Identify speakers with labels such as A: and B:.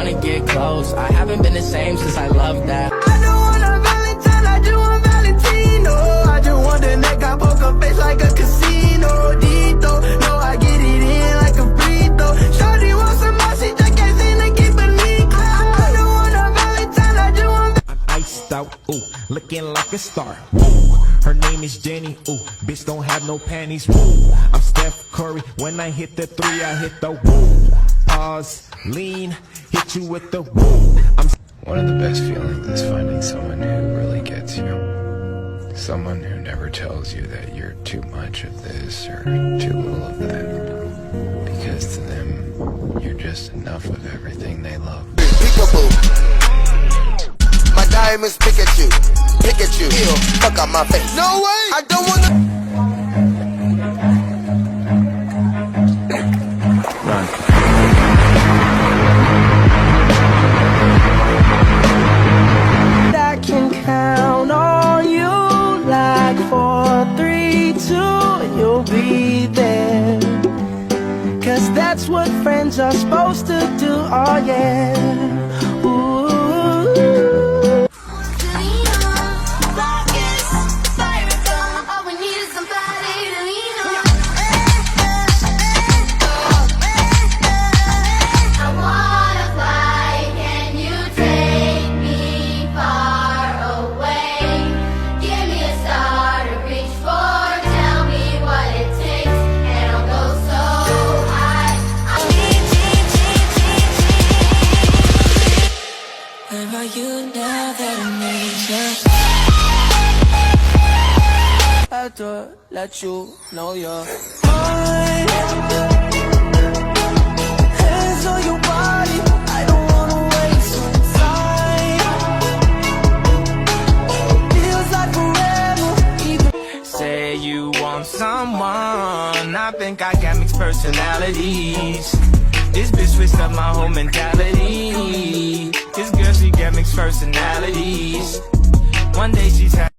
A: wanna get close. I haven't been the same since I loved that.
B: I don't want a Valentine, I just want Valentino. I just want the neck, I poker face like a casino. Dito, no, I get it in like a free throw. Shorty wants some more, she just can't seem to keep it neat. I don't want a Valentine, I just want.
C: I'm iced out, ooh, looking like a star. Ooh, her name is Jenny, ooh, bitch don't have no panties. Ooh, I'm Steph Curry, when I hit the three, I hit the woo. Pause, lean, hit you with the woo.
D: One of the best feelings is finding someone who really gets you. Someone who never tells you that you're too much of this or too little of that. Because to them, you're just enough of everything they love.
E: Peekaboo. My diamonds Pikachu. Pikachu. Ew, fuck out my face. No way! I don't wanna.
B: I can count on you like 4, 3, 2, and you'll be there. Cause that's what friends are supposed to do, oh yeah. Ooh. To let you know you're mine. Hands on your body, I don't wanna waste some time. Feels like forever.
A: Say you want someone, I think I got mixed personalities. This bitch switched up my whole mentality. This girl, she got mixed personalities. One day she's happy.